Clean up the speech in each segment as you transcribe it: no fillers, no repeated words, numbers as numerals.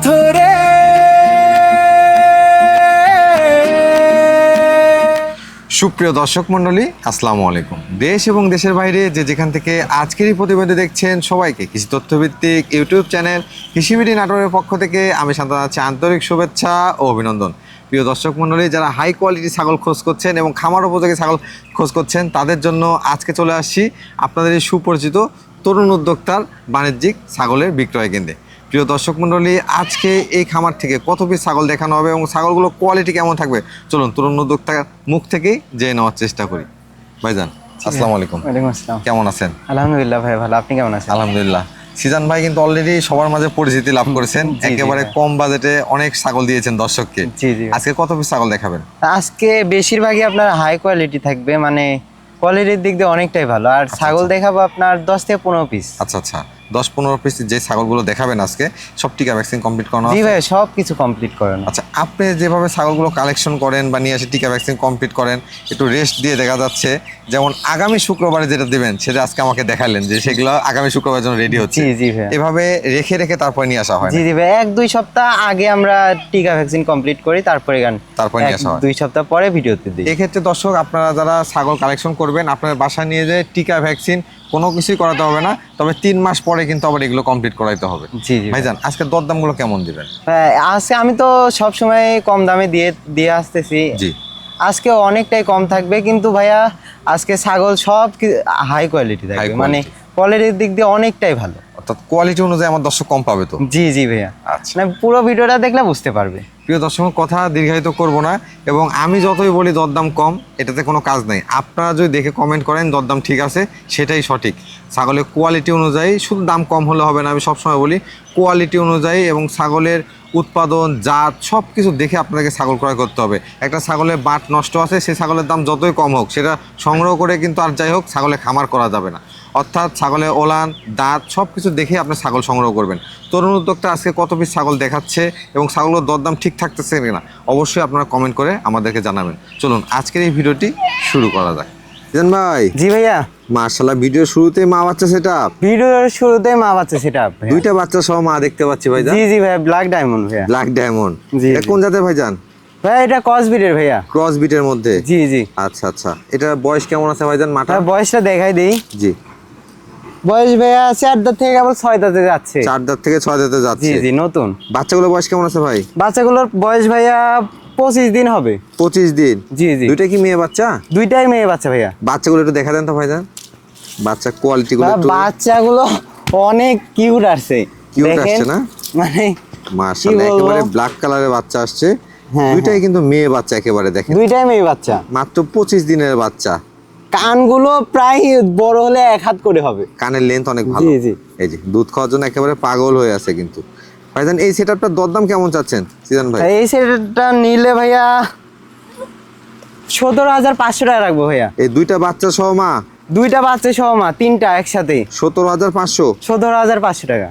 ধরে। সুপ্রিয় দর্শক মণ্ডলী, আসসালামু আলাইকুম। দেশ এবং দেশের বাইরে যে যেখান থেকে আজকের এই প্রতিবেদন দেখছেন সবাইকে কৃষি তথ্যভিত্তিক ইউটিউব চ্যানেল কৃষিবিডি নাটোরের পক্ষ থেকে আমি শান্ত আছি আন্তরিক শুভেচ্ছা ও অভিনন্দন। প্রিয় দর্শক মণ্ডলী, যারা হাই কোয়ালিটি ছাগল খোঁজ করছেন এবং খামার উপযোগী ছাগল খোঁজ করছেন তাদের জন্য আজকে চলে আসছি আপনাদের এই সুপরিচিত তরুণ উদ্যোক্তার বাণিজ্যিক ছাগলের বিক্রয় কেন্দ্রে। প্রিয় দর্শক মণ্ডলী, আজকে এই খামার থেকে কত পিস ছাগল দেখানো হবে এবং ছাগলগুলো কোয়ালিটি কেমন থাকবে চলুন তরুণ উদ্যোক্তার মুখ থেকেই জেনে নেওয়ার চেষ্টা করি। ভাইজান আসসালামু আলাইকুম। ওয়ালাইকুম আসসালাম। কেমন আছেন? আলহামদুলিল্লাহ ভাই, ভালো। আপনি কেমন আছেন? আলহামদুলিল্লাহ। সিজান ভাই কিন্তু অলরেডি সবার মাঝে পরিচিতি লাভ করেছেন, একেবারে কম বাজেটে অনেক ছাগল দিয়েছেন দর্শককে। জি জি। আজকে কত পিস ছাগল দেখাবেন? আজকে বেশিরভাগই আপনার হাই কোয়ালিটি থাকবে, মানে কোয়ালিটির দিক দিয়ে অনেকটাই ভালো। আর ছাগল দেখাবো আপনার 10 থেকে 15 পিস। আচ্ছা আচ্ছা, 10-15 পিস যে ছাগলগুলো দেখাবেন আজকে সব টিকা ভ্যাকসিন কমপ্লিট করানো জি আছে? ভাই, সব কিছু কমপ্লিট করেন। আচ্ছা, আপনি যেভাবে ছাগলগুলো কালেকশন করেন বা নিয়ে এসে টিকা ভ্যাকসিন কমপ্লিট করেন, একটু রেস্ট দিয়ে দেখা যাচ্ছে যেমন আগামী শুক্রবারে যেটা দিবেন সেটা আজকে আমাকে দেখালেন যে সেগুলো আগামী শুক্রবারের জন্য রেডি হচ্ছে। জি জি ভাই। এভাবে রেখে রেখে তারপরে নিয়ে আসা হয়? জি জি ভাই, 1-2 সপ্তাহ আগে আমরা টিকা ভ্যাকসিন কমপ্লিট করি, তারপরে নিয়ে আসা হয়। 2 সপ্তাহ পরে ভিডিওতে দিই। এক্ষেত্রে দর্শক, আপনারা যারা ছাগল কালেকশন করবেন আপনার বাসায় নিয়ে যেয়ে টিকা ভ্যাকসিন কোনো কিছুই করাতে হবে না, তবে 3 মাস পরে কিন্তু আবার এগুলো কমপ্লিট করাইতে হবে। জি জি ভাইজান, আজকে দরদামগুলো কেমন দিবেন? হ্যাঁ, আজকে আমি তো সব সময় কম দামে দিয়ে আসতেছি। জি। আজকে অনেকটাই কম থাকবে, কিন্তু ভাইয়া আজকে ছাগল সব হাই কোয়ালিটি থাকবে, মানে কোয়ালিটির দিক দিয়ে অনেকটাই ভালো। অর্থাৎ কোয়ালিটি অনুযায়ী আমার দর্শক কম পাবে তো? জি জি ভাইয়া। আচ্ছা, মানে পুরো ভিডিওটা দেখলে বুঝতে পারবে। প্রিয় দর্শক, কথা দীর্ঘায়িত করব না এবং আমি যতই বলি দরদাম কম, এটাতে কোনো কাজ নেই। আপনারা যদি দেখে কমেন্ট করেন দরদাম ঠিক আছে, সেটাই সঠিক। ছাগলের কোয়ালিটি অনুযায়ী শুধু দাম কম হলে হবে না, আমি সবসময় বলি কোয়ালিটি অনুযায়ী এবং ছাগলের উৎপাদন জাত সব কিছু দেখে আপনাকে ছাগল ক্রয় করতে হবে। একটা ছাগলের বাট নষ্ট আছে, সেই ছাগলের দাম যতই কম হোক সেটা সংগ্রহ করে কিন্তু আর যাই হোক ছাগলের খামার করা যাবে না। অর্থাৎ ছাগলের ওলান দাঁত সব কিছু দেখে আপনি ছাগল সংগ্রহ করবেন। তরুণ উদ্যোক্তা আজকে কত পিস ছাগল দেখাচ্ছে এবং ছাগলের দরদাম ঠিক থাকতেছে কিনা অবশ্যই আপনারা কমেন্ট করে আমাদেরকে জানাবেন। চলুন আজকের এই ভিডিওটি শুরু করা যাক। জান ভাই। জি ভাইয়া। মাশাআল্লাহ, ভিডিওর শুরুতেই মা বাচ্চা সেটআপ। ভিডিওর শুরুতে মা বাচ্চা সেটআপ। দুইটা বাচ্চা সহ মা দেখতে পাচ্ছি ভাইজান। জি জি ভাইয়া, ব্ল্যাক ডায়মন্ড ভাইয়া। Black diamond. জি। এটা কোন জাতের ভাইজান? ভাইয়া এটা ক্রস বিটের ভাইয়া। ক্রস বিটের মধ্যে? জি জি। আচ্ছা আচ্ছা, এটা বয়স কেমন আছে ভাইজান মাটা? বয়সটা দেখাই দেই। জি। বয়স ভাইয়া 4 দাঁত থেকে কেবল 6 দাঁতে যাচ্ছে। 4 দাঁত থেকে 6 দাঁতে যাচ্ছে। জি জি, নতুন। বাচ্চাগুলোর বয়স কেমন আছে ভাই? বাচ্চাগুলোর বয়স ভাইয়া 25 দিন হবে। 25 দিন? জি জি। দুইটা কি মেয়ে বাচ্চা? দুইটাই মেয়ে বাচ্চা ভাইয়া। বাচ্চাগুলো একটু দেখা দেন তো ভাইজান, বাচ্চা কোয়ালিটিগুলো একটু। বাচ্চাগুলো অনেক কিউট আসছে। কিউট আসছে না? মানে মাশাআল্লাহ, একেবারে ব্ল্যাক কালারের বাচ্চা আসছে। হ্যাঁ, দুইটাই কিন্তু মেয়ে বাচ্চা, একেবারে দেখেন দুইটাই মেয়ে বাচ্চা। মাত্র 25 দিনের বাচ্চা। কানগুলো প্রায় বড় হলে 1 হাত করে হবে। কানের লেন্থ অনেক ভালো। জি জি। এই যে দুধ খাওয়ার জন্য একেবারে পাগল হয়ে আছে কিন্তু। ভাইজান, এই সেটআপটার দরদাম কেমন চাচ্ছেন সিজন ভাই? এই সেটটা নিলে ভাইয়া 17,500 টাকা রাখবো ভাইয়া। এই দুইটা বাচ্চা সহ মা? দুইটা বাচ্চা সহ মা, তিনটা একসাথে 17,500? 17,500 টাকা।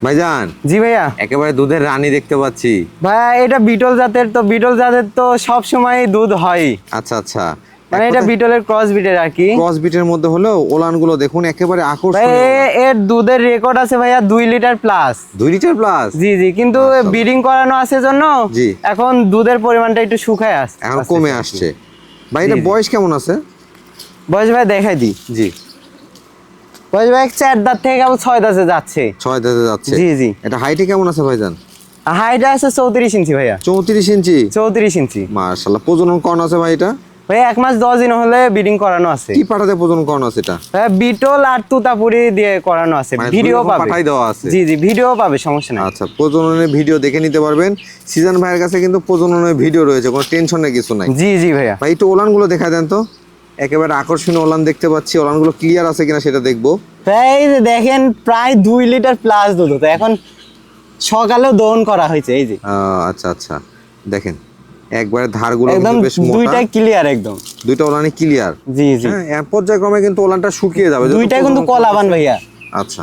ভাইজান। জি ভাইয়া। একেবারে দুধের রানী দেখতে পাচ্ছি ভাইয়া এটা বিটল জাতের, তো বিটল জাতের তো সব সময় দুধ হয়। আচ্ছা আচ্ছা, মানে এটা বিটলের ক্রস বিটের আর কি। ক্রস বিটের মধ্যে হলেও ওলানগুলো দেখুন একেবারে আকর্ষণীয়। এর দুধের রেকর্ড আছে ভাইয়া 2 লিটার প্লাস। 2 litre plus? জি জি, কিন্তু ব্রিডিং করানো আছে জন্য জি এখন দুধের পরিমাণটা একটু শুকায় আসছে, এখন কমে আসছে। ভাই এটা বয়স কেমন আছে? বয়স ভাই দেখাই দিই। জি। বয়স ভাই 4 দাঁত থেকে কেবল 6 দাঁতে যাচ্ছে। 6 দাঁতে যাচ্ছে? জি জি। এটা হাইটে কেমন আছে ভাইজান? হাইট আছে 34 ইঞ্চি ভাইয়া। 34 ইঞ্চি? 34 ইঞ্চি। মাশাআল্লাহ, প্রজনন করানো আছে ভাই এটা? ভাই 1 মাস 10 দিন হলে ব্রিডিং করানো আছে। কি পাঠাতে প্রজনন করানো আছে এটা? ভাই বিটল আর তুতাপুরি দিয়ে করানো আছে, ভিডিও পাবে। পাঠাই দেওয়া আছে? জি জি, ভিডিও পাবে, সমস্যা নাই। আচ্ছা, প্রজননের ভিডিও দেখে নিতে পারবেন। সিজন ভাইয়ের কাছে কিন্তু প্রজননের ভিডিও রয়েছে, কোনো টেনশনের কিছু নাই। জি জি ভাইয়া। ভাই একটু ওলানগুলো দেখা দেন তো, একেবারে আকর্ষণীয় ওলান দেখতে পাচ্ছি। ওলানগুলো ক্লিয়ার আছে কিনা সেটা দেখবো। ভাই দেখেন প্রায় 2 লিটার প্লাস দুধ হতো, এখন সকালেও দহন করা হয়েছে। এই যে আচ্ছা আচ্ছা, দেখেন একবারে ধারগুলো একদম বেশ মোটা। দুইটাই ক্লিয়ার একদম। দুইটা ওলানই ক্লিয়ার? জি জি। হ্যাঁ, পর্যায়ক্রমে কিন্তু ওলানটা শুকিয়ে যাবে। দুইটাই কিন্তু কলাবান ভাইয়া। আচ্ছা,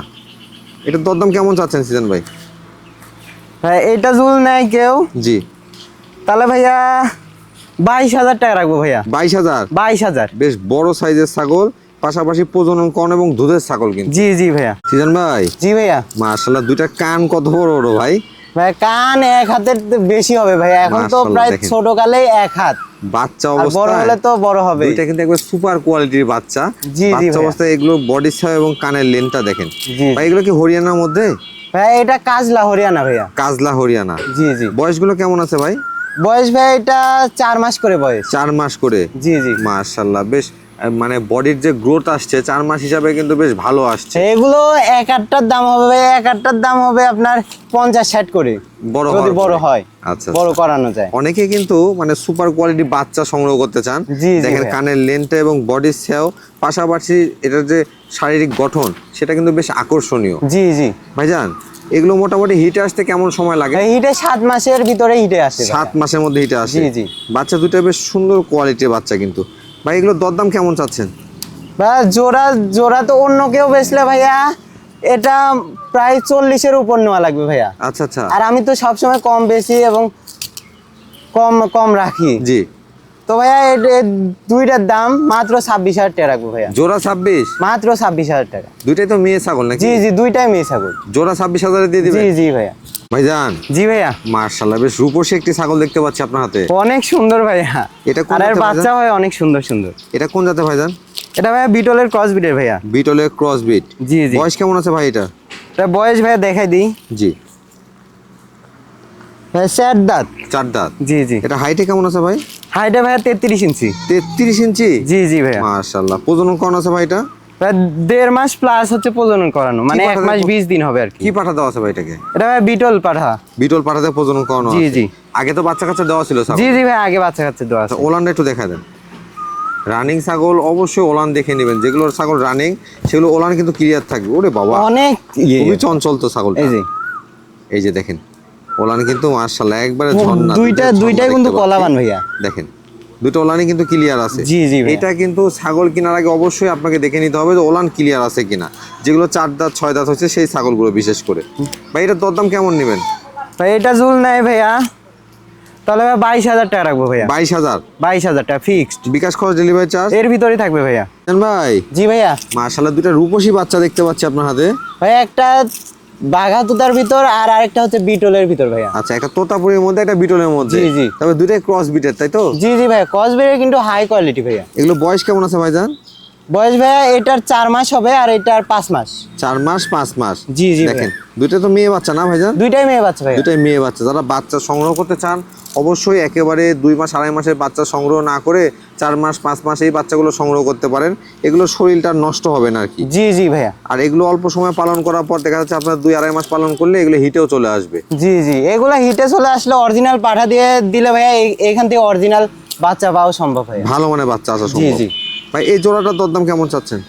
এটার দরদাম কেমন চাচ্ছেন সিজন ভাই? ভাই এটা জুল নাই কেউ। জি। তাহলে ভাইয়া 22,000 টাকা রাখবো ভাইয়া। 22,000? 22,000। বেশ বড় সাইজের ছাগল, পাশাপাশি প্রজনন করানো এবং দুধের ছাগল কিন্তু। জি জি ভাইয়া। সিজন ভাই। জি ভাইয়া। মাশাআল্লাহ, দুইটা কান কত বড় বড় ভাই। ভাই কান এক হাতের তো বেশি হবে ভাই, এখন তো মাশাআল্লাহ, প্রায় দেখেন। ছোট কালে এক হাত, বাচ্চা আর বড় অবস্থায় হলে তো বড় হবে। দুইটা কিন্তু একবার সুপার কোয়ালিটির বাচ্চা। জি, জি বাচ্চা ভাইয়া। অবস্থায় এগুলো বডি ছাপ এবং কানের লেনটা দেখেন জি। ভাই। এগুলো কি হরিয়ানার মধ্যে? ভাই এটা কাজলা হরিয়ানা ভাইয়া। কাজলা হরিয়ানা। জি জি। বয়সগুলো কেমন আছে ভাই? বয়স ভাই এটা 4 মাস করে বয়স। 4 মাস করে। জি জি। মাশাআল্লাহ, বেশ মানে বডির যে গ্রোথ আসছে 4 মাস হিসাবে কিন্তু বেশ ভালো আসছে। এগুলো এক আটটার দাম হবে ভাই, এক আটটার দাম হবে আপনার 50-60 করে, বড় যদি হওয়ার বড় পরে। হয়, আচ্ছা, বড় আচ্ছা। করানো যায়। অনেকে কিন্তু মানে সুপার কোয়ালিটি বাচ্চা সংগ্রহ করতে চান। জি, জি দেখেন ভাইয়া। কানের লেনটা এবং বডির সেও, পাশাপাশি এটার যে শারীরিক গঠন সেটা কিন্তু বেশ আকর্ষণীয়। জি জি। ভাইজান, এগুলো মোটামুটি হিটে আসতে কেমন সময় লাগে? এই হিটে 7 মাসের ভিতরে হিটে আসে 7 মাসের মধ্যে হিটে আসে। জি, জি। বাচ্চা দুটো বেশ সুন্দর কোয়ালিটির বাচ্চা কিন্তু। ভাই এগুলো দরদাম কেমন চাচ্ছেন? ভাই জোড়া জোড়া তো অন্য কেউ বেচলে ভাইয়া এটা প্রায় 40-এর উপর নেওয়া লাগবে ভাইয়া। আচ্ছা আচ্ছা। আর আমি তো সবসময় কম বেশি এবং কম কম রাখি। জি। তো ভাইয়া এর দুইটার দাম মাত্র 26,000 টাকা রাখবো ভাইয়া। জোড়া 26? মাত্র 26,000 টাকা। দুইটাই তো মেয়ে ছাগল নাকি? জি জি, দুইটাই মেয়ে ছাগল। জোড়া 26,000 দিয়ে দিবেন? জি জি ভাইয়া। ভাইজান, জি ভাইয়া। মাশাআল্লাহ, বেশ রূপসী একটি ছাগল দেখতে পাচ্ছি আপনার হাতে। অনেক সুন্দর ভাইয়া। এটা কোন আর এর জাতের বাচ্চা হয় অনেক সুন্দর সুন্দর। এটা কোন জাতের ভাইজান? এটা ভাইয়া বিটলের ক্রস বিটের ভাইয়া। বিটলের ক্রস বিট। জি জি। বয়স কেমন আছে ভাই এটা? এটা বয়স ভাইয়া দেখাই দিই। জি। ভাইয়া 4 দাঁত। 4 দাঁত। জি জি। এটা হাইটে কেমন আছে ভাই? হাইটে ভাইয়া 33 ইঞ্চি। 33 ইঞ্চি? জি জি ভাইয়া। মাশাআল্লাহ, প্রজনন কোন আছে ভাই এটা? ভাইয়া 1.5 মাস প্লাস হচ্ছে প্রজনন করানো, মানে 1 পাঠা মাস দেখো? 20 দিন হবে আর কি। কি পাঠা দেওয়া আছে ভাই এটাকে? এটা ভাইয়া বিটল পাঠা। বিটল পাঠাতে প্রজনন করানো জি, আছে। জি। আগে তো বাচ্চা কাচ্চা দেওয়া ছিল ছাগল। জি জি ভাইয়া, আগে বাচ্চা কাচ্চা দেওয়া আছে। আচ্ছা, ওলানটা একটু দেখা দেন। রানিং ছাগল অবশ্যই ওলান দেখে নেবেন। যেগুলোর ছাগল রানিং সেগুলো ওলান কিন্তু ক্লিয়ার থাকবে। ওরে বাবা, অনেক খুবই চঞ্চল তো ছাগলটা। এই যে এই যে দেখেন, ওলান কিন্তু মাশাআল্লাহ একবারে ঝর্ণা। দুইটাই ঝর্ণা কিন্তু দেখতে কলাবান পাচ্ছি। ভাইয়া। দেখেন দুটো ওলানই কিন্তু ক্লিয়ার আছে। জি, জি ভাইয়া। এটা কিন্তু ছাগল কেনার আগে অবশ্যই আপনাকে দেখে নিতে হবে যে ওলান ক্লিয়ার আছে কিনা। যেগুলো 4 দাঁত 6 দাঁত হচ্ছে সেই ছাগলগুলো বিশেষ করে। ভাই এটা দরদাম কেমন নেবেন? ভাই এটা ঝুল নাই ভাইয়া, তাহলে ভাইয়া 22,000 টাকা রাখবো ভাইয়া। 22,000? 22,000 টাকা ফিক্সড। বিকাশ খরচ, ডেলিভারি চার্জ এর ভিতরেই থাকবে ভাইয়া। ভাই। জি ভাইয়া। মাশাআল্লাহ, দুটো রূপসী বাচ্চা দেখতে পাচ্ছি আপনার হাতে। ভাইয়া একটা বাঘা তুতার ভিতর আর আরেকটা হচ্ছে বিটলের ভিতর ভাইয়া। আচ্ছা, একটা তোতাপুরির মধ্যে একটা বিটলের মধ্যে। জি, জি। তবে দুটোই ক্রস বিটের, তাই তো? জি জি ভাইয়া, কসবের কিন্তু হাই কোয়ালিটি ভাইয়া। এগুলো বয়স কেমন আছে ভাইজান? বয়স ভাইয়া এটার 4 মাস হবে আর এটার 5 মাস। 4 মাস 5 মাস। জি, জি দেখেন দুটো তো মেয়ে বাচ্চা না ভাইজান? দুইটাই মেয়ে বাচ্চা ভাইয়া। দুটাই মেয়ে বাচ্চা। যারা বাচ্চা সংগ্রহ করতে চান অবশ্যই একেবারে 2 মাস 2.5 মাসের বাচ্চা সংগ্রহ না করে 4 মাস 5 মাস এই বাচ্চাগুলো সংগ্রহ করতে পারেন। এগুলো শরীরটা নষ্ট হবে না আর কি। জি জি ভাইয়া। আর এগুলো অল্প সময় পালন করার পর দেখা যাচ্ছে আপনার 2-2.5 মাস পালন করলে এগুলো হিটেও চলে আসবে। জি জি, এগুলা হিটে চলে আসলে অরিজিনাল পাঠা দিয়ে দিলে ভাইয়া এখান থেকে অরিজিনাল বাচ্চা পাওয়া সম্ভব ভাইয়া। ভালো মানে বাচ্চা আসা জি সম্ভব। জি। ভাই এই জোড়াটার দরদাম কেমন চাচ্ছেন?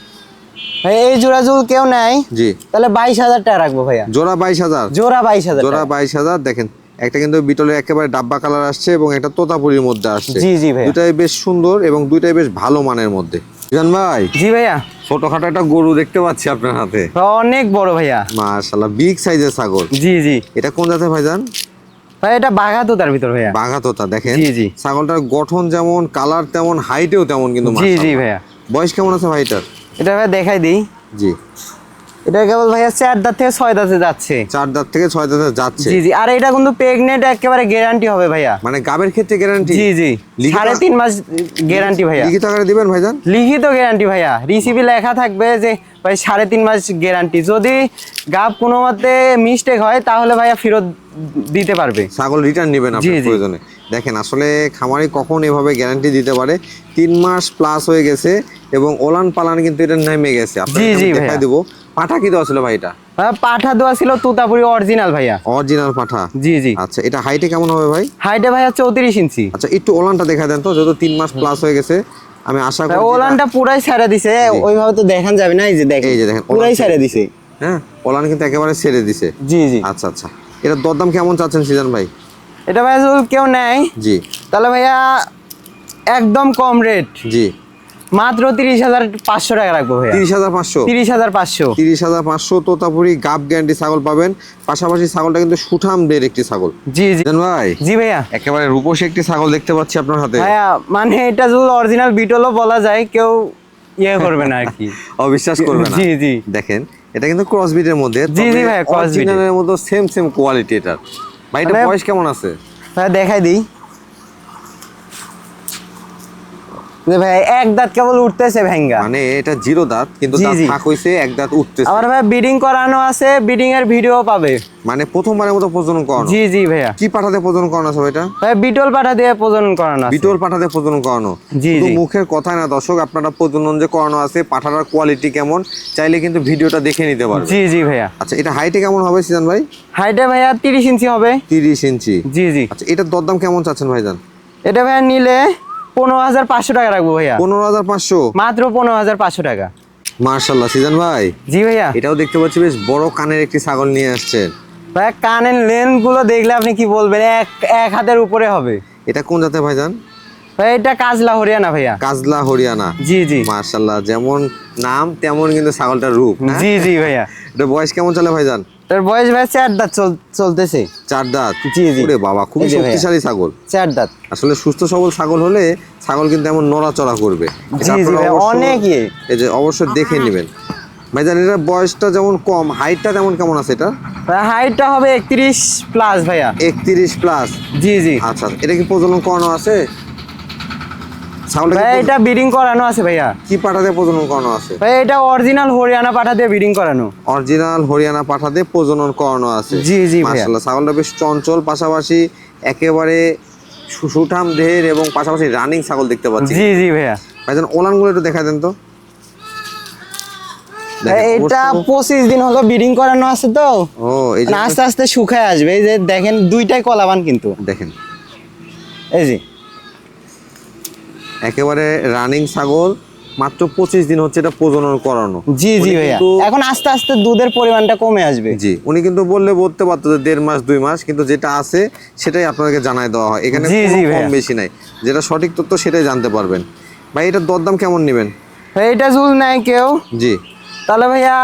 ভাই এই জোড়া জুল কেউ নেয় জি। তাহলে 22,000 টাকা রাখবো ভাইয়া। জোড়া 22,000? জোড়া 22,000 জোড়া টাকা। 22,000। দেখেন একটা কিন্তু বিটলের একেবারে ডাব্বা কালার আসছে এবং একটা তোতাপুরির মধ্যে আসছে। জি, জি ভাইয়া। দুটাই বেশ সুন্দর এবং দুটাই বেশ ভালো মানের মধ্যে। জান ভাই, জি ভাইয়া। ছোটখাটো একটা গরু দেখতে পাচ্ছি আপনার হাতে। অনেক বড় ভাইয়া। মাশাআল্লাহ, বিগ সাইজের ছাগল। জি জি। এটা কোন জাতের ভাইজান? ভাই এটা বাঘা তো তার ভিতর ভাইয়া। বাঘা তোতা। দেখেন জি, জি। ছাগলটার গঠন যেমন, কালার তেমন, হাইটেও তেমন কিন্তু জি জি মাশাআল্লাহ। ভাইয়া। বয়স কেমন আছে ভাইটার? এটা ভাইয়া দেখাই দিই। জি। এটা কেবল ভাইয়া 4 দাঁত থেকে 6 দাঁতে যাচ্ছে। 4 দাঁত থেকে 6 দাঁতে যাচ্ছে। জি জি, আর এটা কিন্তু প্রেগনেন্ট একেবারে গ্যারান্টি হবে ভাইয়া। মানে গাবের ক্ষেত্রে গ্যারান্টি? জি জি, লিখিত- 3.5 মাস গ্যারান্টি ভাইয়া। লিখিত আকারে দিবেন ভাইজান? লিখিত গ্যারান্টি ভাইয়া, রিসিপি লেখা থাকবে যে ভাই 3.5 মাস গ্যারান্টি। যদি গাব কোনো মতে মিস্টেক হয় তাহলে ভাইয়া ফেরত দিতে পারবে। ছাগল রিটার্ন নেবেন জি, আপনার জি। প্রয়োজনে। দেখেন আসলে খামারি কখন এভাবে গ্যারান্টি দিতে পারে। 3 মাস প্লাস হয়ে গেছে এবং ওলান পালান কিন্তু এটা নেমে গেছে। আপনাকে জি, জি আমি দেখাই ভাইয়া। দেবো। পাঠা কি দেওয়া ছিল ভাই এটা? ভাইয়া পাঠা দেওয়া ছিল তুতাপুরি অরিজিনাল ভাইয়া। অরিজিনাল পাঠা? জি জি। আচ্ছা, এটা হাইটে কেমন হবে ভাই? হাইটে ভাইয়া 34 ইঞ্চি। আচ্ছা, একটু ওলানটা দেখা দেন তো, যেহেতু 3 মাস প্লাস হয়ে গেছে। আমি আশা করি ওলানটা পুরাই ছেড়ে দিছে, ওইভাবে তো দেখান যাবে না। এই যে দেখেন, এই যে দেখেন, পুরাই ওলান ছেড়ে দিছে। হ্যাঁ, ওলান কিন্তু একেবারে ছেড়ে দিছে। জি জি। আচ্ছা আচ্ছা, এটার দরদাম কেমন চাচ্ছেন সিজন ভাই? এটা ভাইয়া যদি কেউ নেয় জি তাহলে ভাইয়া একদম কম রেট, জি। মাত্র 30,500 টাকা রাখবো ভাইয়া। 30,500? 30,500। 30,500 তোতাপুরি গাব গ্যারান্টি ছাগল পাবেন। পাশাপাশি ছাগলটা কিন্তু সুঠামদের একটি ছাগল। জি জি। জান ভাই, জি ভাইয়া। একেবারে রূপসী একটি ছাগল দেখতে পাচ্ছি আপনার হাতে। ভাইয়া মানে এটা যদি অরিজিনাল বিটলও বলা যায়, কেউ ইয়ে করবে না আর কি। অবিশ্বাস করবে না। জি জি। দেখেন এটা কিন্তু ক্রস বিটের মধ্যে। জি, জি ভাইয়া, cross breed এর। অরিজিনালের মধ্যে সেম কোয়ালিটি এটা। ভাই এটা মানে- বয়স কেমন আছে? ভাই দেখাই দিই যে ভাই এক দাঁত কেবল উঠতেছে ভেঙ্গা। মানে এটা জিরো দাঁত কিন্তু জি, দাঁত জি। ফাঁক হইছে, এক দাঁত উঠতেছে। আমার ভাই ব্রিডিং করানো আছে, ব্রিডিং এর ভিডিও পাবে। মানে প্রথমবারের মতো প্রজনন করানো। জি জি ভাইয়া। কি পাঠাতে প্রজনন করানো আছে এটা? ভাই বিটল পাঠা দিয়ে প্রজনন করানো আছে। বিটল পাঠাতে প্রজনন করানো। জি, শুধু জি। মুখের কথা না দর্শক, আপনারা প্রজনন যে করানো আছে পাঠাটার কোয়ালিটি কেমন চাইলে কিন্তু ভিডিওটা দেখে নিতে পারবেন। জি জি ভাইয়া। আচ্ছা এটা হাইটে কেমন হবে সিজান ভাই? হাইটে ভাইয়া 30 ইঞ্চি হবে। 30 ইঞ্চি। জি জি। আচ্ছা এটার দরদাম কেমন চাচ্ছেন ভাইজান? এটা ভাইয়া নিলে 15,500 টাকা রাখবো ভাইয়া। 15,500? মাত্র 15,500 টাকা। মার্শাল্লাহ সিজান ভাই, জি ভাইয়া। এটাও দেখতে পাচ্ছি বেশ বড় কানের একটি ছাগল নিয়ে আসছেন। ভাইয়া কানের লেন্স গুলো দেখলে আপনি কি বলবেন, এক হাতের উপরে হবে। এটা কোন জাতের ভাইজান? ভাই এটা কাজলা হরিয়ানা ভাইয়া। কাজলা হরিয়ানা। জি জি। মার্শাল্লাহ, যেমন নাম তেমন কিন্তু ছাগলটার রূপ। হ্যাঁ? জি জি ভাইয়া। এটা বয়স কেমন চলে ভাইজান? এর বয়স ভাই 4 দাঁত চলতেছে। 4 দাঁত? জি, জি। ওরে বাবা, খুবই এই যে ভাইয়া। শক্তিশালী ছাগল। 4 দাঁত। আসলে সুস্থ সবল ছাগল হলে ছাগল কিন্তু এমন নড়াচড়া করবে। এটা জি জি আপনারা ভাইয়া, অবশ্য- অনেক ইয়ে। এই যে অবশ্যই দেখে নেবেন ভাইজান। এটা বয়সটা যেমন কম, হাইটটা তেমন কেমন আছে এটা? হাইটটা হবে 31 প্লাস ভাইয়া। 31 প্লাস? জি জি। আচ্ছা এটা কি প্রজনন করানো আছে? ছাগলটা ভাই এটা ব্রিডিং করানো আছে ভাইয়া। কি পাঠাতে প্রজনন করানো আছে? ভাই এটা অরিজিনাল হরিয়ানা পাঠা দিয়ে ব্রিডিং করানো। অরিজিনাল হরিয়ানা পাঠাতে প্রজনন করানো আছে। জি, জি ভাইয়া। মাশাআল্লাহ, ছাগলটা বেশ চঞ্চল, পাশাপাশি একেবারে সুঠাম দেহের এবং পাশাপাশি রানিং ছাগল দেখতে পাচ্ছি। জি জি ভাইয়া। ভাইজান ওলানগুলো একটু দেখা দেন তো। দেখেন, এটা অবশ্য- 25 দিন হলো ব্রিডিং করানো আছে তো, ও এই যে মানে আস্তে আস্তে শুকায় আসবে। এই যে দেখেন দুইটাই কলাবান কিন্তু। দেখেন এই যে একেবারে রানিং ছাগল, মাত্র 25 দিন হচ্ছে এটা প্রজনন করানো। জি জি উনি ভাইয়া। কিন্তু- এখন আস্তে আস্তে দুধের পরিমাণটা কমে আসবে। জি, উনি কিন্তু বলতে পারতো যে 1.5 মাস 2 মাস, কিন্তু যেটা আছে সেটাই আপনাদেরকে জানাই দেওয়া হয়। এখানে জি, কোনো জি কম ভাইয়া। বেশি নাই, যেটা সঠিক তথ্য সেটাই জানতে পারবেন। ভাই এটার দরদাম কেমন নেবেন? ভাই এটা জুল নাই কেউ, জি, তাহলে ভাইয়া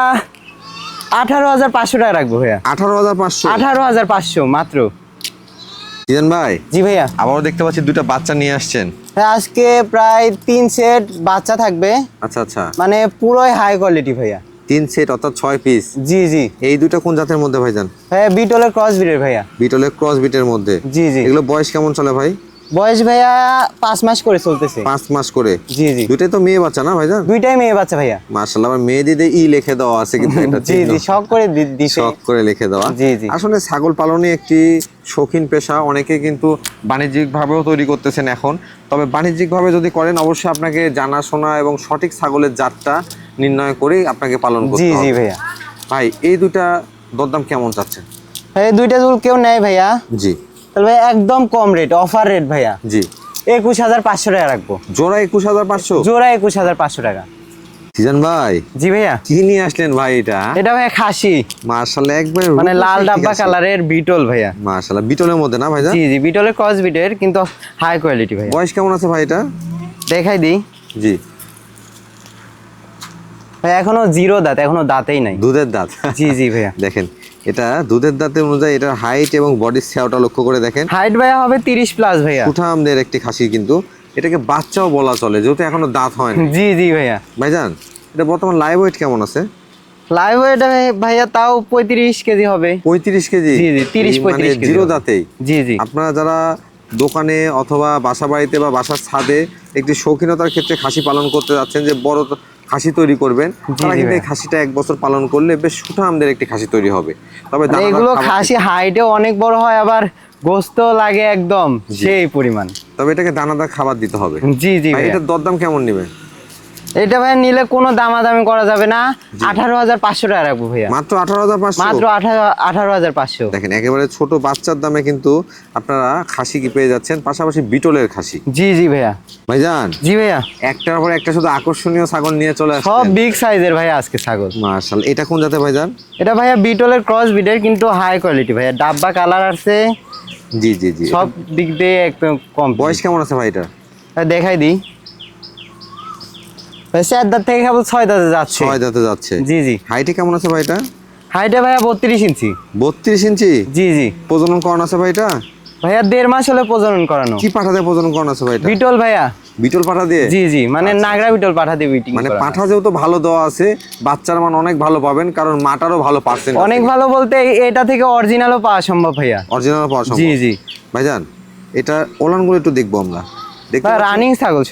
18,500 টাকা রাখবো ভাইয়া। 18,500? 18,500 মাত্র। জিজান ভাই, জি ভাইয়া। আবারও দেখতে পাচ্ছি দুটো বাচ্চা নিয়ে আসছেন। ভাই আজকে প্রায় 3 সেট বাচ্চা থাকবে, আচ্ছা আচ্ছা, মানে পুরোই হাই কোয়ালিটি ভাইয়া। 3 সেট অর্থাৎ 6 পিস। জি জি। এই দুটো কোন জাতের মধ্যে ভাইজান? ভাইয়া বিটলের ক্রস ব্রিডের ভাইয়া। বিটলের ক্রস বিটের মধ্যে। জি জি। এগুলো বয়স কেমন চলে ভাই? বয়স ভাইয়া 5 মাস করে চলতেছে। 5 মাস করে? জি জি। দুটোই তো মেয়ে বাচ্চা না ভাইজান? দুইটাই মেয়ে বাচ্চা ভাইয়া। মাশাআল্লাহ, আমার মেয়েদিদের লিখে দেওয়া আছে কিন্তু এটা জি জি, শখ করে দিছে। শখ করে লিখে দেওয়া। জি, জি। আসলে ছাগল পালনই একটি শৌখিন পেশা, অনেকে কিন্তু বাণিজ্যিকভাবেও তৈরি করতেছেন এখন। তবে বাণিজ্যিকভাবে যদি করেন অবশ্যই আপনাকে জানাশোনা এবং সঠিক ছাগলের জাতটা নির্ণয় করেই আপনাকে পালন জি করতে জি হবে। ভাইয়া। ভাই এই দুটা দরদাম কেমন চাচ্ছেন? ভাই দুইটা জুল কেউ নেয় ভাইয়া, জি তাহলে ভাই একদম কম রেট, অফার রেট ভাইয়া। জি। 21,500 টাকা রাখবো। জোড়া 21,500? জোড়া 21,500 টাকা। সিজন ভাই, জি ভাইয়া। কি নিয়ে আসলেন ভাই এটা? এটা ভাইয়া খাসি, মাশাআল্লাহ, একবারে মানে লাল ডাব্বা কালারের বিটল ভাইয়া। মাশাআল্লাহ, বিটলের মধ্যে না ভাইজান? জি জি, বিটলের ক্রস বিটের কিন্তু হাই কোয়ালিটি ভাইয়া। বয়স কেমন আছে ভাই এটা? দেখাই দিই জি, ভাই, এখনো জিরো দাঁত, এখনো দাঁতেই নাই। দুধের দাঁত। জি জি ভাইয়া। দেখেন এটা দুধের দাঁতের অনুযায়ী এটার হাইট এবং বডির সেওটা লক্ষ্য করে দেখেন। হাইট ভাইয়া হবে 30 প্লাস ভাইয়া। সুঠামদের একটি খাসি, কিন্তু এটাকে বাচ্চাও বলা চলে যেহেতু এখনো দাঁত হয় না। জি জি ভাইয়া। ভাইজান এটা বর্তমান লাইভ ওয়েট কেমন আছে? লাইভ ওয়েট ভাইয়া তাও 35 কেজি হবে। 35 কেজি? জি জি, 30-35 মানে কেজি জিরো হবে। দাঁতেই? জি জি। আপনারা যারা দোকানে অথবা বাসা বাড়িতে বা বাসার ছাদে একটি শৌখিনতার ক্ষেত্রে খাসি পালন করতে যাচ্ছেন, যে বড় খাসি তৈরি করবেন, তারা জি কিন্তু এই ভাইয়া। খাসিটা 1 বছর পালন করলে বেশ সুঠামদের একটি খাসি তৈরি হবে। তবে মানে দানাদার এগুলো খাবার খাসি হাইটেও অনেক বড় হয়, আবার গোস্ত লাগে একদম জি। সেই পরিমাণ। তবে এটাকে দানাদার খাবার দিতে হবে। জি জি ভাই ভাইয়া। এটার দরদাম কেমন নেবেন? এটা ভাই নিলে কোনো দামাদামি করা যাবে না, 18,500 টাকা রাখবো ভাইয়া। মাত্র 18,500? মাত্র 18,500। দেখেন একেবারে ছোট বাচ্চার দামে কিন্তু আপনারা খাসি কি পেয়ে যাচ্ছেন, পাশাপাশি বিটলের খাসি। জি জি ভাইয়া। ভাইজান জি ভাইয়া। একটার পর একটা শুধু আকর্ষণীয় ছাগল নিয়ে চলে সব আসছেন। বিগ সাইজের ভাইয়া আজকে ছাগল। মাশাআল্লাহ, এটা কোন জাতের ভাইজান? এটা ভাইয়া বিটলের ক্রস বিটের কিন্তু হাই কোয়ালিটি ভাইয়া, ডাব্বা কালার আছে, জি জি জি। সব দিক দিয়ে একদম কম। বয়স কেমন আছে ভাই এটা? দেখাই দিই ভাই, 4 দাঁত থেকে কেবল 6 দাঁতে যাচ্ছে। 6 দাঁতে যাচ্ছে? জি জি। হাইটে কেমন আছে ভাই এটা? হাইটে ভাইয়া 32 ইঞ্চি। 32 ইঞ্চি? জি জি। প্রজনন করানো আছে ভাই এটা? ভাইয়া 1.5 মাস হলে প্রজনন করানো। কি পাঠাতে প্রজনন করানো আছে ভাই এটা? বিটল ভাইয়া। বিটল পাঠা দিয়ে? জি জি, মানে নাগরা বিটল পাঠা দিয়ে বিটিং মানে করা। পাঠা যেহেতু ভালো দেওয়া আছে, বাচ্চার মান অনেক ভালো পাবেন, কারণ মাটারও ভালো পার্সেন্ট অনেক ভালো বলতে এটা থেকে অরিজিনালও পাওয়া সম্ভব ভাইয়া। অরিজিনাল পাওয়া সম্ভব। জি জি ভাইজান এটা ওলানগুলো একটু দেখবো আমরা। দেখতে রানিং ছাগল,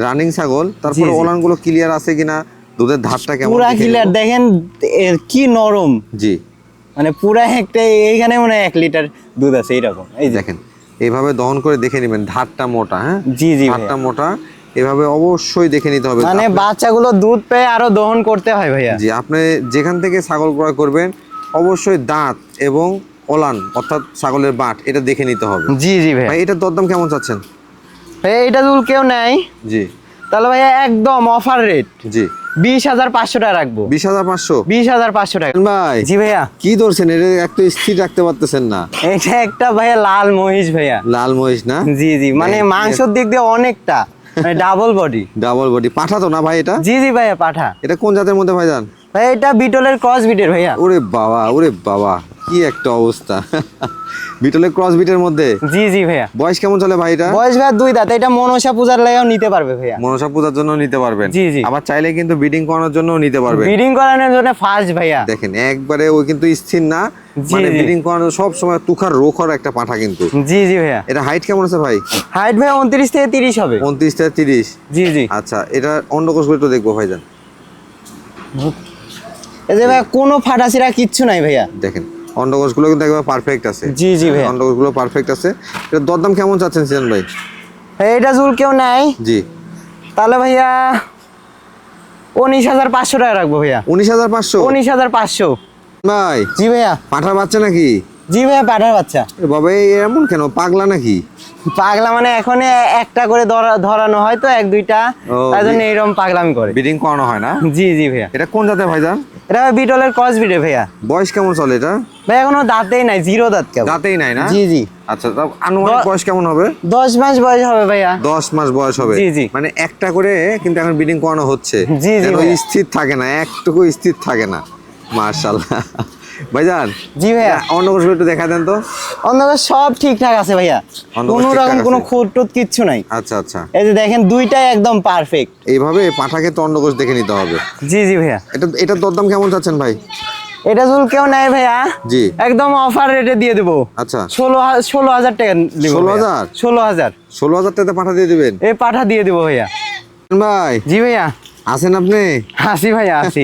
রানিং ছাগল, তারপরে জি। ওলানগুলো ক্লিয়ার আছে কিনা, দুধের ধারটা কেমন পুরা দেখে ক্লিয়ার, নেবো। দেখেন এর কি নরম, জি মানে পুরা একটা এইখানে মনে হয় 1 লিটার দুধ আছে এইরকম। এই যে দেখেন, এইভাবে দহন করে দেখে নেবেন, ধারটা মোটা। হ্যাঁ জি জি ভাইয়া। ধারটা মোটা, এভাবে অবশ্যই দেখে নিতে হবে। মানে বাচ্চাগুলো দুধ পেয়ে আরো দহন করতে হয় ভাইয়া। জি, আপনি যেখান থেকে ছাগল ক্রয় করবেন অবশ্যই দাঁত এবং ওলান অর্থাৎ ছাগলের বাট এটা দেখে নিতে হবে। জি জি ভাইয়া। ভাই এটার দরদাম কেমন চাচ্ছেন? ভাইয়া এটা যদি কেউ নেয় জি তাহলে ভাইয়া একদম অফার রেট জি 20,500 টাকা রাখবো। 20,500? 20,500 টাকা। ভাই জি ভাইয়া, কি ধরছেন, এটা একটু স্থির রাখতে পারতেছেন না। এটা একটা ভাইয়া লাল মহিষ ভাইয়া। লাল মহিষ না? জি জি, মানে দেখ, মাংসের দিক দিয়ে অনেকটা, মানে ডাবল বডি। ডাবল বডি পাঠা তো না ভাই এটা? জি জি ভাইয়া, পাঠা। এটা কোন জাতের মধ্যে ভাইজান? ভাইয়া এটা বিটলের ক্রস বিটের ভাইয়া। ওরে বাবা, ওরে বাবা, কি একটা অবস্থা। বিটলের ক্রস বিটের মধ্যে। জি জি ভাইয়া। বয়স কেমন চলে ভাই এটা? বয়স ভাইয়া 2 দাঁত, এটা মনসা পূজার লাগাও নিতে পারবে ভাইয়া। মনসা পূজার জন্য নিতে পারবেন। জি, জি। আবার চাইলে কিন্তু ব্রিডিং করানোর জন্য নিতে পারবেন। ব্রিডিং করানোর জন্য ফার্স্ট ভাইয়া। দেখেন একবারে ওই কিন্তু স্থির না, জি, মানে জি। ব্রিডিং করানোর সব সময় তুখার রোখর একটা পাঠা কিন্তু। জি জি ভাইয়া। এটা হাইট কেমন আছে ভাই? হাইট ভাইয়া 29 থেকে 30 হবে। 29 থেকে 30? জি জি। আচ্ছা, এটা অন্ডকোষগুলো একটু দেখবো ভাইজান। এই যে ভাইয়া কোনো ফাটাছিরা কিচ্ছু নাই ভাইয়া। দেখেন অন্ডকোষগুলো কিন্তু একবার পারফেক্ট আছে। জি জি ভাইয়া। অন্ডকোষগুলো পারফেক্ট আছে। এটা দরদাম কেমন চাচ্ছেন সিজন ভাই? ভাইয়া এটা যদি কেউ নেয় জি তাহলে ভাইয়া 19,500 টাকা রাখবো ভাইয়া। 19,500? 19,500। ভাই জি ভাইয়া। পাঠার বাচ্চা নাকি? জি ভাইয়া, পাঠার বাচ্চা। এ বাবা, এমন কেন, পাগলা নাকি? পাগলা মানে এখন একটা করে ধরানো হয় তো, 1-2টা, ও, তার জন্য এরকম পাগলামি করে। ব্রিডিং করানো হয় না? জি জি ভাইয়া। এটা কোন জাতের ভাইজান? এটা বিটলের ক্রস বিটে ভাইয়া। বয়স কেমন চলে এটা? ভাই এখনো দাঁতেই নাই, 0 দাঁত কেবল। দাঁতেই নাই না? জি জি। আচ্ছা, তা আনুমানিক বয়স কেমন হবে? 10 মাস বয়স হবে ভাইয়া। 10 মাস বয়স হবে। জি, জি। মানে একটা করে কিন্তু এখন ব্রিডিং করানো হচ্ছে। জি, জি, যেন ভাইয়া। স্থির থাকে না, একটুকু স্থির থাকে না। মাশাআল্লাহ। ভাইজান জি ভাইয়া। অন্য কিছু একটু দেখা দেন তো। অন্যদের সব ঠিকঠাক আছে ভাইয়া, অন্য কোনো ঠিকঠাক রকম আছে? কোনো খুঁত টুত কিচ্ছু নাই। আচ্ছা আচ্ছা, এই যে দেখেন দুইটাই একদম পারফেক্ট। এইভাবে পাঠাকে তো অন্ডকোষ দেখে নিতে হবে। জি জি ভাইয়া। এটার দরদাম কেমন চাচ্ছেন ভাই? এটা যদি কেউ নেয় ভাইয়া জি। একদম অফার রেটে দিয়ে দেবো। আচ্ছা, 16,000 টাকা দিব। 16,000? 16,000 16,000 টাকা পাঠা দিয়ে দিবেন? এই পাঠা দিয়ে দেবো ভাইয়া। ভাই জি ভাইয়া। আছেন আপনি? আসি ভাইয়া, আসি।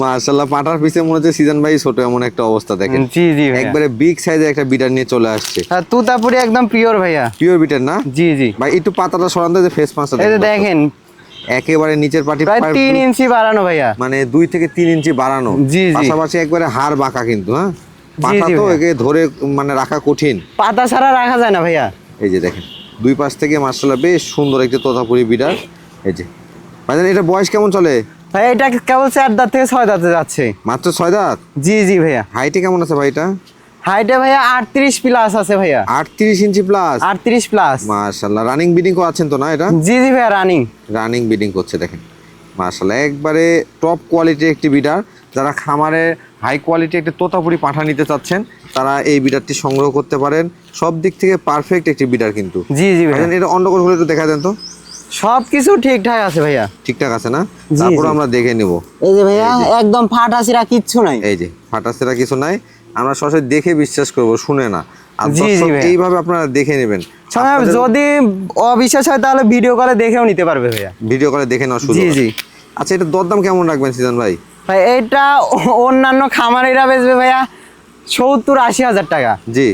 মাশাআল্লাহ, পাঠার পিছে মনে হচ্ছে সিজন ভাই ছোট, এমন একটা অবস্থা দেখেন। জি জি ভাইয়া। একবারে বিগ সাইজের একটা বিটার নিয়ে চলে আসছে। আর তুতাপুরি একদম পিওর ভাইয়া। পিওর বিটার না? জি জি। ভাই একটু পাতাটা সরান তো, যে ফেস পাঁচটা এই যে দেখেন একেবারে নিচের পাটি প্রায় 3 ইঞ্চি বাড়ানো ভাইয়া। মানে 2 থেকে 3 ইঞ্চি বাড়ানো। জি, জি। পাশাপাশি একবারে হাড় বাঁকা কিন্তু। হ্যাঁ, পাতা জি তো ভাইয়া। একে ধরে মানে রাখা কঠিন। পাতা ছাড়া রাখা যায় না ভাইয়া। এই যে দেখেন দুই পাশ থেকে মাশাআল্লাহ বেশ সুন্দর একটা তোতাপুরি বিড়াল। এই যে ভাইজান, এটা বয়স কেমন চলে? ভাই এটা কেবল 4 দাঁত থেকে 6 দাঁতে যাচ্ছে। মাত্র 6 দাঁত? জি জি ভাইয়া। হাইটে কেমন আছে ভাই এটা? হাইটে ভাইয়া 38 প্লাস আছে ভাইয়া। 38 ইঞ্চি প্লাস? 38 প্লাস। মাশাআল্লাহ, রানিং ব্রিডিং আছেন তো না এটা? জি জি ভাইয়া, রানিং। রানিং ব্রিডিং করছে দেখেন মাশাআল্লাহ, একবারে টপ কোয়ালিটির একটি বিডার। যারা খামারে হাই কোয়ালিটি একটা তোতাপুরি পাঠা নিতে চাচ্ছেন তারা এই বিডারটি সংগ্রহ করতে পারেন। সব দিক থেকে পারফেক্ট একটি বিডার কিন্তু। জি জি ভাইয়া। ভাইজান, এটা অন্ডকোষগুলো একটু দেখা দেন তো। সবকিছু ঠিকঠাক আছে ভাইয়া। ঠিকঠাক আছে না? জি, তারপর জি। আমরা দেখে নেব। এই যে ভাইয়া একদম ফাটাছিরা কিচ্ছু নাই। এই যে ফাটাছেরা কিছু নাই, আমরা সরাসরি দেখে বিশ্বাস করব, শুনে না। আর জি, জি দর্শক ভাইয়া। এইভাবে আপনারা দেখে নেবেন। সময় যদি অবিশ্বাস হয় তাহলে ভিডিও কলে দেখেও নিতে পারবে ভাইয়া। ভিডিও করে দেখে নেওয়া শুরু। জি, জি। আচ্ছা, এটা দরদাম কেমন রাখবেন সিজন ভাই? ভাই এইটা অন্যান্য খামারিরা বেচবে ভাইয়া 70-80 হাজার টাকা। জি।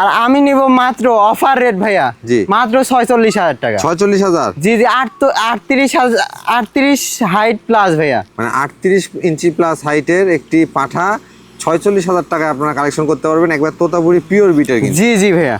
আর আমি নিব মাত্র অফার রেট ভাইয়া। জি। মাত্র 46,000 টাকা। 46,000? জি জি। 38 হাইট প্লাস ভাইয়া। মানে 38 ইঞ্চি প্লাস হাইটের একটি পাঠা 46,000 টাকায় আপনারা কালেকশন করতে পারবেন। একবার তোতাপুরি পিওর বিটের কিন্তু। জি জি ভাইয়া।